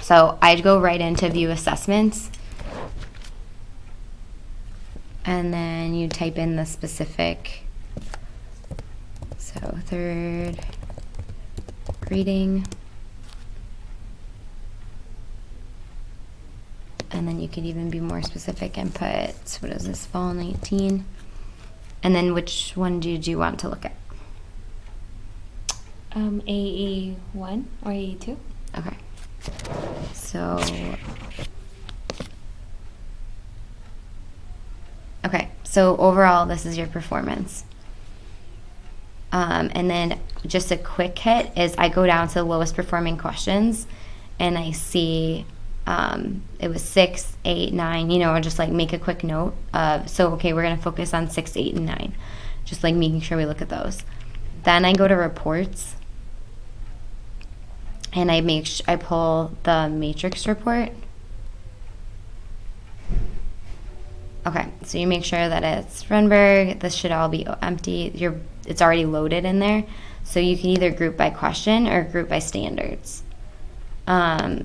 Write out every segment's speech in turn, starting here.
So I'd go right into view assessments. And then you type in the specific, so third reading. And then you could even be more specific and put, what is this, fall 19? And then which one did you want to look at? AE1 or AE2? Okay. So, okay, so overall, this is your performance. And then just a quick hit is I go down to the lowest performing questions, and I see it was 6, 8, 9, or just like make a quick note of, so okay, we're going to focus on 6, 8, and 9. Just like making sure we look at those. Then I go to reports, and I pull the matrix report. Okay, so you make sure that it's Renberg. This should all be empty. It's already loaded in there. So you can either group by question or group by standards.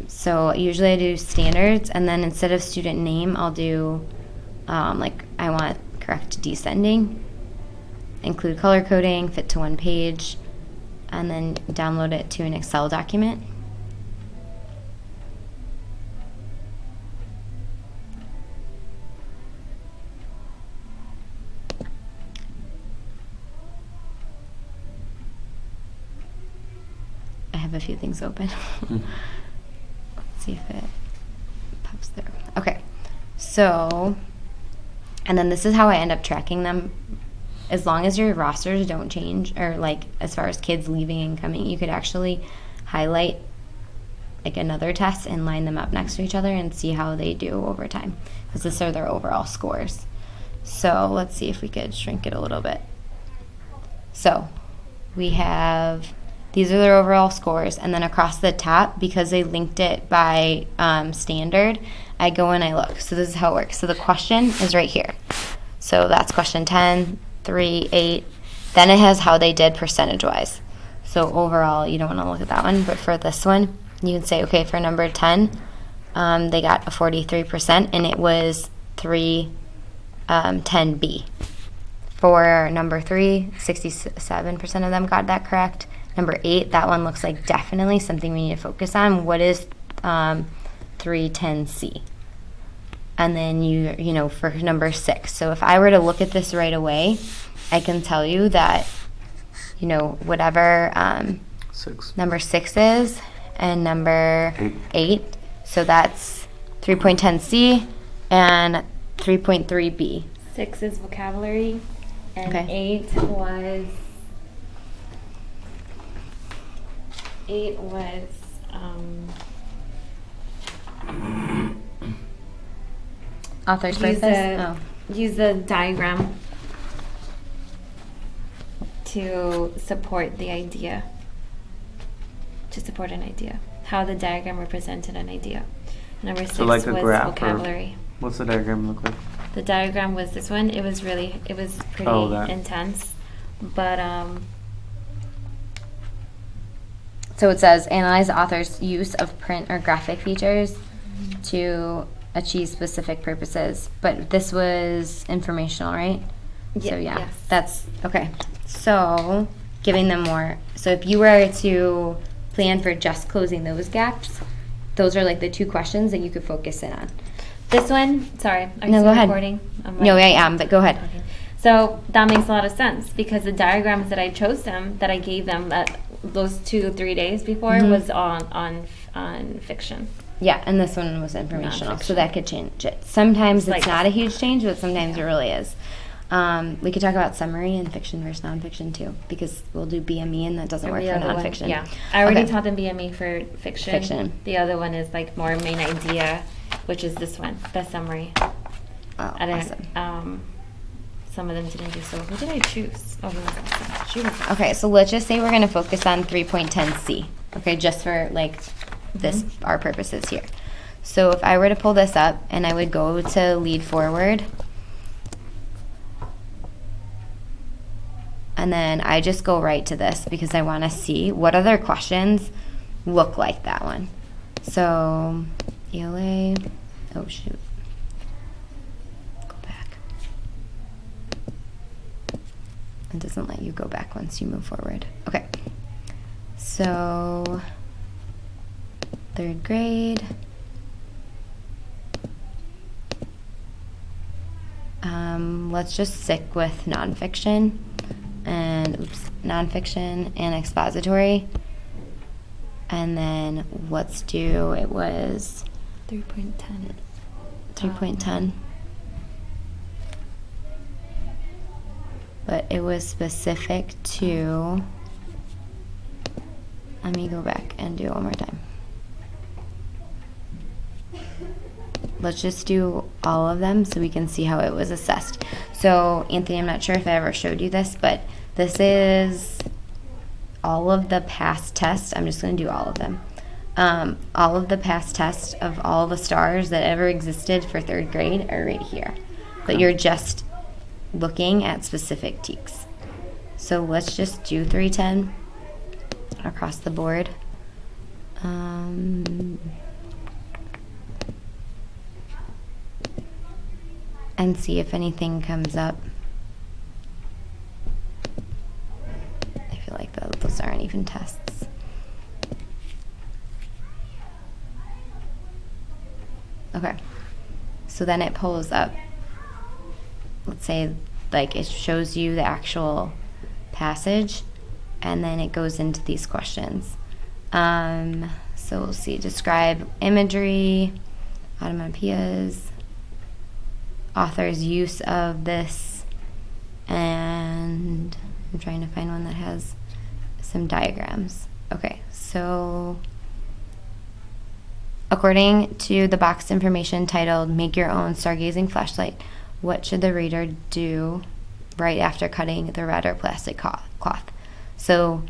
So usually I do standards, and then instead of student name, I'll do like I want correct descending, include color coding, fit to one page, and then download it to an Excel document. I have a few things open. Let's see if it pops through. Okay, so, and then this is how I end up tracking them. As long as your rosters don't change, or like as far as kids leaving and coming, you could actually highlight like another test and line them up next to each other and see how they do over time, because these are their overall scores. So let's see if we could shrink it a little bit. So we have, these are their overall scores, and then across the top, because they linked it by standard, I go and I look. So this is how it works. So the question is right here. So that's question 10, 3, 8. Then it has how they did percentage-wise. So overall, you don't want to look at that one, but for this one, you can say, okay, for number 10, they got a 43%, and it was 310B. For number 3, 67% of them got that correct. Number 8, that one looks like definitely something we need to focus on. What is 310C? And then you know, for number 6. So if I were to look at this right away, I can tell you that, whatever 6. number 6 is and number 8. So that's 3.10C and 3.3B. 6 is vocabulary, and Okay. 8 was Author's purpose? use the diagram to support the idea, to support an idea, how the diagram represented an idea. Number 6 like a was graph, or vocabulary. What's the diagram look like? The diagram was this one. It was pretty that. intense, but So it says, analyze the author's use of print or graphic features to achieve specific purposes. But this was informational, right? So yeah, yes. that's, okay. So giving them more. So if you were to plan for just closing those gaps, those are like the 2 questions that you could focus in on. This one, sorry, are you No, still go ahead. recording? No, I am, but go ahead. Okay. So that makes a lot of sense, because the diagrams that I chose them, that I gave them those 2 or 3 days before, Mhm. was on fiction. Yeah, and this one was informational, so Nonfiction. that could change it. Sometimes It's it's like- not a huge change, but sometimes it really is. We could talk about summary and fiction versus nonfiction too, because we'll do BME and that doesn't Or work the for other one, nonfiction. yeah, I already Okay. taught them BME for fiction. Fiction. The other one is like more main idea, which is this one, the summary. Oh, I didn't, awesome. some of them didn't do so. Who did I choose? Oh, who was awesome. She was awesome. Okay, so let's just say we're going to focus on 3.10C, okay, just for like this, our purposes here. So if I were to pull this up and I would go to lead forward, and then I just go right to this because I want to see what other questions look like that one. So, ELA, oh shoot. Go back. It doesn't let you go back once you move forward. Okay. So, 3rd grade. Let's just stick with nonfiction and expository. And then let's do, it was 3.10. 3.10. But it was specific to, let me go back and do it one more time. Let's just do all of them so we can see how it was assessed. So, Anthony, I'm not sure if I ever showed you this, but this is all of the past tests. I'm just going to do all of them. All of the past tests of all the stars that ever existed for 3rd grade are right here. But you're just looking at specific TEKs. So let's just do 310 across the board. And see if anything comes up. I feel like those aren't even tests. Okay. So then it pulls up, let's say, like it shows you the actual passage, and then it goes into these questions. So we'll see, describe imagery, onomatopoeias, author's use of this, and I'm trying to find one that has some diagrams. Okay, so according to the box information titled Make Your Own Stargazing Flashlight, what should the reader do right after cutting the red or plastic cloth? So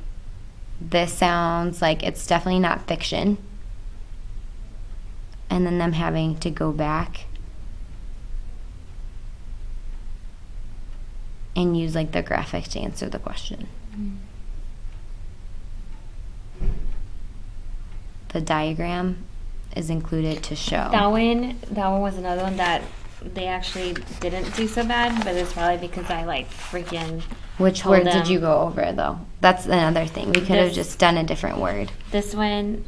this sounds like it's definitely not fiction. And then them having to go back and use like the graphic to answer the question. The diagram is included to show. That one was another one that they actually didn't do so bad, but it's probably because I like freaking. Which word did you go over though? That's another thing. We could have just done a different word. This one,